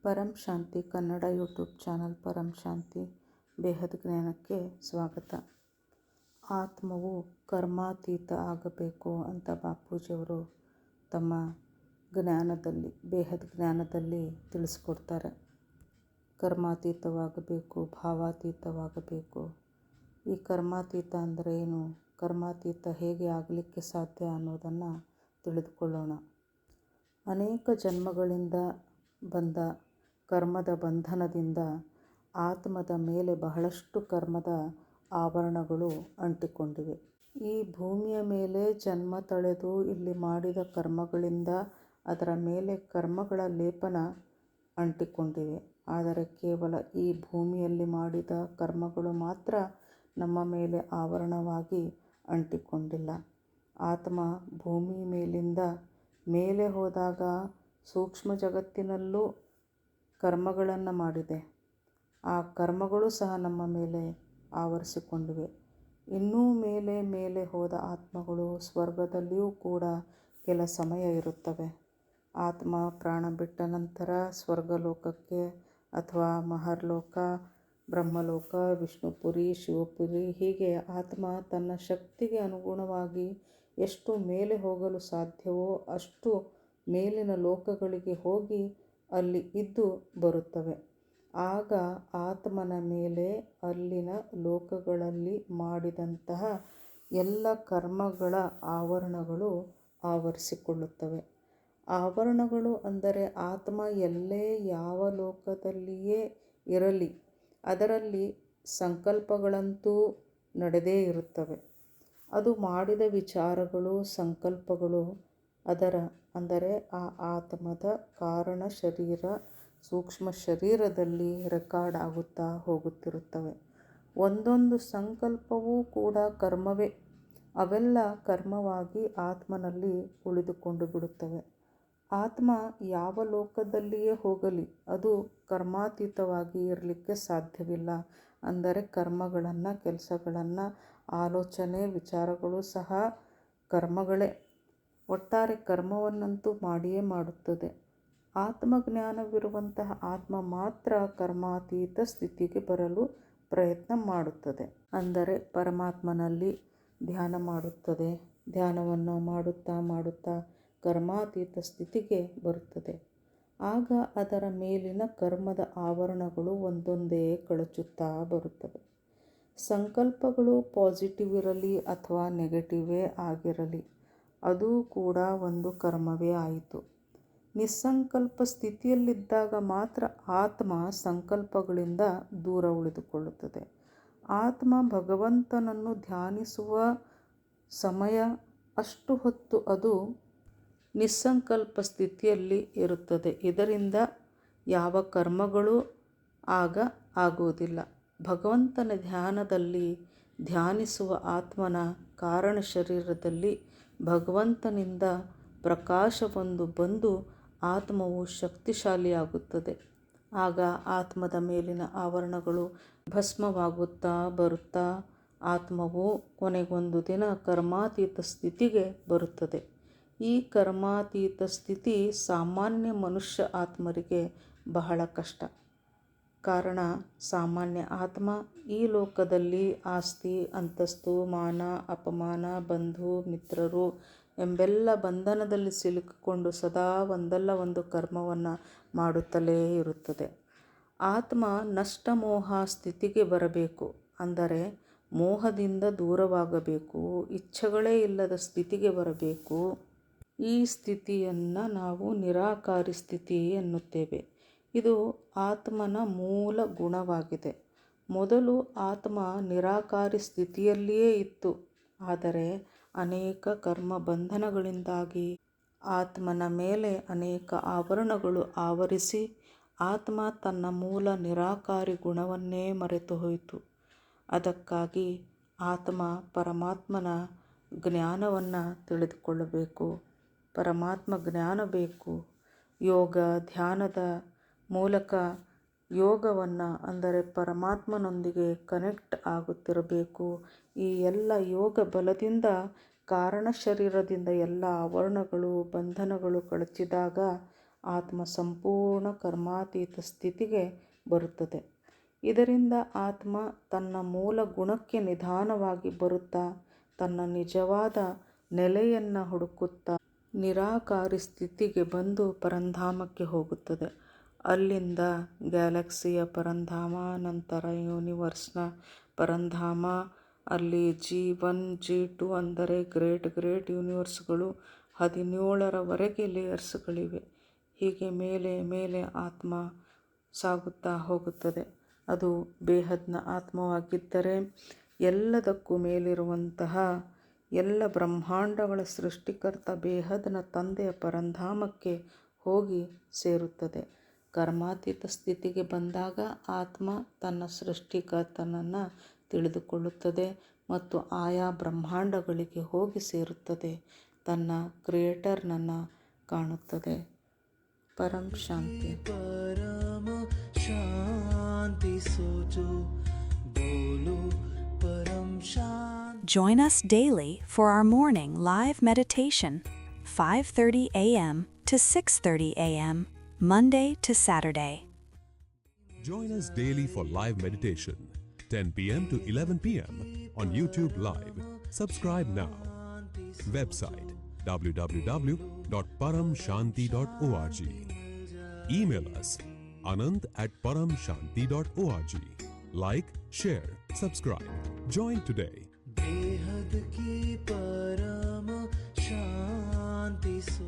ಪರಂ ಶಾಂತಿ Kannada YouTube channel ಪರಂ ಶಾಂತಿ ಬೇಹದ್ ಜ್ಞಾನಕ್ಕೆ ಸ್ವಾಗತ. ಆತ್ಮವು ಕರ್ಮಾತೀತ ಆಗಬೇಕು ಅಂತ ಬಾಪೂಜಿಯವರು ತಮ್ಮ ಜ್ಞಾನದಲ್ಲಿ ಬೇಹದ್ ಜ್ಞಾನದಲ್ಲಿ ತಿಳಿಸ್ಕೊಡ್ತಾರೆ. ಕರ್ಮಾತೀತವಾಗಬೇಕು, ಭಾವಾತೀತವಾಗಬೇಕು. ಈ ಕರ್ಮಾತೀತ ಅಂದರೆ ಏನು, ಕರ್ಮಾತೀತ ಹೇಗೆ ಆಗಲಿಕ್ಕೆ ಸಾಧ್ಯ ಅನ್ನೋದನ್ನು ತಿಳಿದುಕೊಳ್ಳೋಣ. ಅನೇಕ ಜನ್ಮಗಳಿಂದ ಬಂದ ಕರ್ಮದ ಬಂಧನದಿಂದ ಆತ್ಮದ ಮೇಲೆ ಬಹಳಷ್ಟು ಕರ್ಮದ ಆವರಣಗಳು ಅಂಟಿಕೊಂಡಿವೆ. ಈ ಭೂಮಿಯ ಮೇಲೆ ಜನ್ಮ ತಳೆದು ಇಲ್ಲಿ ಮಾಡಿದ ಕರ್ಮಗಳಿಂದ ಅದರ ಮೇಲೆ ಕರ್ಮಗಳ ಲೇಪನ ಅಂಟಿಕೊಂಡಿವೆ. ಆದರೆ ಕೇವಲ ಈ ಭೂಮಿಯಲ್ಲಿ ಮಾಡಿದ ಕರ್ಮಗಳು ಮಾತ್ರ ನಮ್ಮ ಮೇಲೆ ಆವರಣವಾಗಿ ಅಂಟಿಕೊಂಡಿಲ್ಲ. ಆತ್ಮ ಭೂಮಿ ಮೇಲಿಂದ ಮೇಲೆ ಹೋದಾಗ ಸೂಕ್ಷ್ಮ ಜಗತ್ತಿನಲ್ಲೂ ಕರ್ಮಗಳನ್ನು ಮಾಡಿದೆ. ಆ ಕರ್ಮಗಳು ಸಹ ನಮ್ಮ ಮೇಲೆ ಆವರಿಸಿಕೊಂಡಿವೆ. ಇನ್ನೂ ಮೇಲೆ ಮೇಲೆ ಹೋದ ಆತ್ಮಗಳು ಸ್ವರ್ಗದಲ್ಲಿಯೂ ಕೂಡ ಕೆಲ ಸಮಯ ಇರುತ್ತವೆ. ಆತ್ಮ ಪ್ರಾಣ ಬಿಟ್ಟ ನಂತರ ಸ್ವರ್ಗಲೋಕಕ್ಕೆ ಅಥವಾ ಮಹರ್ಲೋಕ, ಬ್ರಹ್ಮಲೋಕ, ವಿಷ್ಣುಪುರಿ, ಶಿವಪುರಿ ಹೀಗೆ ಆತ್ಮ ತನ್ನ ಶಕ್ತಿಗೆ ಅನುಗುಣವಾಗಿ ಎಷ್ಟು ಮೇಲೆ ಹೋಗಲು ಸಾಧ್ಯವೋ ಅಷ್ಟು ಮೇಲಿನ ಲೋಕಗಳಿಗೆ ಹೋಗಿ ಅಲ್ಲಿ ಇದ್ದು ಬರುತ್ತವೆ. ಆಗ ಆತ್ಮನ ಮೇಲೆ ಅಲ್ಲಿನ ಲೋಕಗಳಲ್ಲಿ ಮಾಡಿದಂತಹ ಎಲ್ಲ ಕರ್ಮಗಳ ಆವರಣಗಳು ಆವರಿಸಿಕೊಳ್ಳುತ್ತವೆ. ಆವರಣಗಳು ಅಂದರೆ ಆತ್ಮ ಎಲ್ಲೇ ಯಾವ ಲೋಕದಲ್ಲಿಯೇ ಇರಲಿ ಅದರಲ್ಲಿ ಸಂಕಲ್ಪಗಳಂತೂ ನಡೆದೇ ಇರುತ್ತವೆ. ಅದು ಮಾಡಿದ ವಿಚಾರಗಳು, ಸಂಕಲ್ಪಗಳು ಅದರ ಅಂದರೆ ಆ ಆತ್ಮದ ಕಾರಣ ಶರೀರ, ಸೂಕ್ಷ್ಮ ಶರೀರದಲ್ಲಿ ರೆಕಾರ್ಡ್ ಆಗುತ್ತಾ ಹೋಗುತ್ತಿರುತ್ತವೆ. ಒಂದೊಂದು ಸಂಕಲ್ಪವೂ ಕೂಡ ಕರ್ಮವೇ. ಅವೆಲ್ಲ ಕರ್ಮವಾಗಿ ಆತ್ಮನಲ್ಲಿ ಉಳಿದುಕೊಂಡು ಬಿಡುತ್ತವೆ. ಆತ್ಮ ಯಾವ ಲೋಕದಲ್ಲಿಯೇ ಹೋಗಲಿ ಅದು ಕರ್ಮಾತೀತವಾಗಿ ಇರಲಿಕ್ಕೆ ಸಾಧ್ಯವಿಲ್ಲ. ಅಂದರೆ ಕರ್ಮಗಳನ್ನು, ಕೆಲಸಗಳನ್ನು, ಆಲೋಚನೆ, ವಿಚಾರಗಳು ಸಹ ಕರ್ಮಗಳೇ. ಒಟ್ಟಾರೆ ಕರ್ಮವನ್ನಂತೂ ಮಾಡಿಯೇ ಮಾಡುತ್ತದೆ. ಆತ್ಮಜ್ಞಾನವಿರುವಂತಹ ಆತ್ಮ ಮಾತ್ರ ಕರ್ಮಾತೀತ ಸ್ಥಿತಿಗೆ ಬರಲು ಪ್ರಯತ್ನ ಮಾಡುತ್ತದೆ. ಅಂದರೆ ಪರಮಾತ್ಮನಲ್ಲಿ ಧ್ಯಾನ ಮಾಡುತ್ತದೆ. ಧ್ಯಾನವನ್ನು ಮಾಡುತ್ತಾ ಮಾಡುತ್ತಾ ಕರ್ಮಾತೀತ ಸ್ಥಿತಿಗೆ ಬರುತ್ತದೆ. ಆಗ ಅದರ ಮೇಲಿನ ಕರ್ಮದ ಆವರಣಗಳು ಒಂದೊಂದೇ ಕಳಚುತ್ತಾ ಬರುತ್ತವೆ. ಸಂಕಲ್ಪಗಳು ಪಾಸಿಟಿವ್ ಇರಲಿ ಅಥವಾ ನೆಗೆಟಿವೇ ಆಗಿರಲಿ ಅದೂ ಕೂಡ ಒಂದು ಕರ್ಮವೇ ಆಯಿತು. ನಿಸ್ಸಂಕಲ್ಪ ಸ್ಥಿತಿಯಲ್ಲಿದ್ದಾಗ ಮಾತ್ರ ಆತ್ಮ ಸಂಕಲ್ಪಗಳಿಂದ ದೂರ ಉಳಿದುಕೊಳ್ಳುತ್ತದೆ. ಆತ್ಮ ಭಗವಂತನನ್ನು ಧ್ಯಾನಿಸುವ ಸಮಯ ಅಷ್ಟು ಹೊತ್ತು ಅದು ನಿಸ್ಸಂಕಲ್ಪ ಸ್ಥಿತಿಯಲ್ಲಿ ಇರುತ್ತದೆ. ಇದರಿಂದ ಯಾವ ಕರ್ಮಗಳೂ ಆಗ ಆಗುವುದಿಲ್ಲ. ಭಗವಂತನ ಧ್ಯಾನದಲ್ಲಿ ಧ್ಯಾನಿಸುವ ಆತ್ಮನ ಕಾರಣ ಶರೀರದಲ್ಲಿ ಭಗವಂತನಿಂದ ಪ್ರಕಾಶವೊಂದು ಬಂದು ಆತ್ಮವು ಶಕ್ತಿಶಾಲಿಯಾಗುತ್ತದೆ. ಆಗ ಆತ್ಮದ ಮೇಲಿನ ಆವರಣಗಳು ಭಸ್ಮವಾಗುತ್ತಾ ಬರುತ್ತಾ ಆತ್ಮವು ಕೊನೆಗೊಂದು ದಿನ ಕರ್ಮಾತೀತ ಸ್ಥಿತಿಗೆ ಬರುತ್ತದೆ. ಈ ಕರ್ಮಾತೀತ ಸ್ಥಿತಿ ಸಾಮಾನ್ಯ ಮನುಷ್ಯ ಆತ್ಮರಿಗೆ ಬಹಳ ಕಷ್ಟ. ಕಾರಣ ಸಾಮಾನ್ಯ ಆತ್ಮ ಈ ಲೋಕದಲ್ಲಿ ಆಸ್ತಿ, ಅಂತಸ್ತು, ಮಾನ, ಅಪಮಾನ, ಬಂಧು ಮಿತ್ರರು ಎಂಬೆಲ್ಲ ಬಂಧನದಲ್ಲಿ ಸಿಲುಕಿಕೊಂಡು ಸದಾ ಒಂದಲ್ಲ ಒಂದು ಕರ್ಮವನ್ನು ಮಾಡುತ್ತಲೇ ಇರುತ್ತದೆ. ಆತ್ಮ ನಷ್ಟಮೋಹ ಸ್ಥಿತಿಗೆ ಬರಬೇಕು. ಅಂದರೆ ಮೋಹದಿಂದ ದೂರವಾಗಬೇಕು, ಇಚ್ಛೆಗಳೇ ಇಲ್ಲದ ಸ್ಥಿತಿಗೆ ಬರಬೇಕು. ಈ ಸ್ಥಿತಿಯನ್ನು ನಾವು ನಿರಾಕಾರಿ ಸ್ಥಿತಿ ಎನ್ನುತ್ತೇವೆ. ಇದು ಆತ್ಮನ ಮೂಲ ಗುಣವಾಗಿದೆ. ಮೊದಲು ಆತ್ಮ ನಿರಾಕಾರಿ ಸ್ಥಿತಿಯಲ್ಲಿಯೇ ಇತ್ತು. ಆದರೆ ಅನೇಕ ಕರ್ಮ ಬಂಧನಗಳಿಂದಾಗಿ ಆತ್ಮನ ಮೇಲೆ ಅನೇಕ ಆವರಣಗಳು ಆವರಿಸಿ ಆತ್ಮ ತನ್ನ ಮೂಲ ನಿರಾಕಾರಿ ಗುಣವನ್ನೇ ಮರೆತು ಹೋಯಿತು. ಅದಕ್ಕಾಗಿ ಆತ್ಮ ಪರಮಾತ್ಮನ ಜ್ಞಾನವನ್ನು ತಿಳಿದುಕೊಳ್ಳಬೇಕು. ಪರಮಾತ್ಮ ಜ್ಞಾನ ಬೇಕು. ಯೋಗ ಧ್ಯಾನದ ಮೂಲಕ ಯೋಗವನ್ನು ಅಂದರೆ ಪರಮಾತ್ಮನೊಂದಿಗೆ ಕನೆಕ್ಟ್ ಆಗುತ್ತಿರಬೇಕು. ಈ ಎಲ್ಲ ಯೋಗ ಬಲದಿಂದ ಕಾರಣ ಶರೀರದಿಂದ ಎಲ್ಲ ಆವರಣಗಳು ಬಂಧನಗಳು ಕಳಚಿದಾಗ ಆತ್ಮ ಸಂಪೂರ್ಣ ಕರ್ಮಾತೀತ ಸ್ಥಿತಿಗೆ ಬರುತ್ತದೆ. ಇದರಿಂದ ಆತ್ಮ ತನ್ನ ಮೂಲ ಗುಣಕ್ಕೆ ನಿಧಾನವಾಗಿ ಬರುತ್ತಾ ತನ್ನ ನಿಜವಾದ ನೆಲೆಯನ್ನು ಹುಡುಕುತ್ತಾ ನಿರಾಕಾರಿ ಸ್ಥಿತಿಗೆ ಬಂದು ಪರಂಧಾಮಕ್ಕೆ ಹೋಗುತ್ತದೆ. ಅಲ್ಲಿಂದ ಗ್ಯಾಲಕ್ಸಿಯ ಪರಂಧಾಮ, ನಂತರ ಯೂನಿವರ್ಸ್ನ ಪರಂಧಾಮ, ಅಲ್ಲಿ G1 G2 ಅಂದರೆ ಗ್ರೇಟ್ ಯೂನಿವರ್ಸ್ಗಳು 17ರವರೆಗೆ ಲೇಯರ್ಸ್ಗಳಿವೆ. ಹೀಗೆ ಮೇಲೆ ಮೇಲೆ ಆತ್ಮ ಸಾಗುತ್ತಾ ಹೋಗುತ್ತದೆ. ಅದು ಬೇಹದ್ನ ಆತ್ಮವಾಗಿದ್ದರೆ ಎಲ್ಲದಕ್ಕೂ ಮೇಲಿರುವಂತಹ ಎಲ್ಲ ಬ್ರಹ್ಮಾಂಡಗಳ ಸೃಷ್ಟಿಕರ್ತ ಬೇಹದ್ನ ತಂದೆಯ ಪರಂಧಾಮಕ್ಕೆ ಹೋಗಿ ಸೇರುತ್ತದೆ. ಕರ್ಮಾತೀತ ಸ್ಥಿತಿಗೆ ಬಂದಾಗ ಆತ್ಮ ತನ್ನ ಸೃಷ್ಟಿಕರ್ತನನ್ನು ತಿಳಿದುಕೊಳ್ಳುತ್ತದೆ ಮತ್ತು ಆಯಾ ಬ್ರಹ್ಮಾಂಡಗಳಿಗೆ ಹೋಗಿ ಸೇರುತ್ತದೆ, ತನ್ನ ಕ್ರಿಯೇಟರ್ನನ್ನು ಕಾಣುತ್ತದೆ. ಪರಂ ಶಾಂತಿ. ಪರಮ ಶಾಂತಿ ಸೋಚೋ ಬೋಲೋ ಪರಂ ಶಾಂತಿ. Join us daily for our morning live meditation, 5:30 a.m. to 6:30 a.m., Monday to Saturday. Join us daily for live meditation, 10 p.m. to 11 p.m. on YouTube Live. Subscribe now. Website www.paramshanti.org. Email us anand@paramshanti.org. Like, share, subscribe. Join today. बेहद की परम शांति सो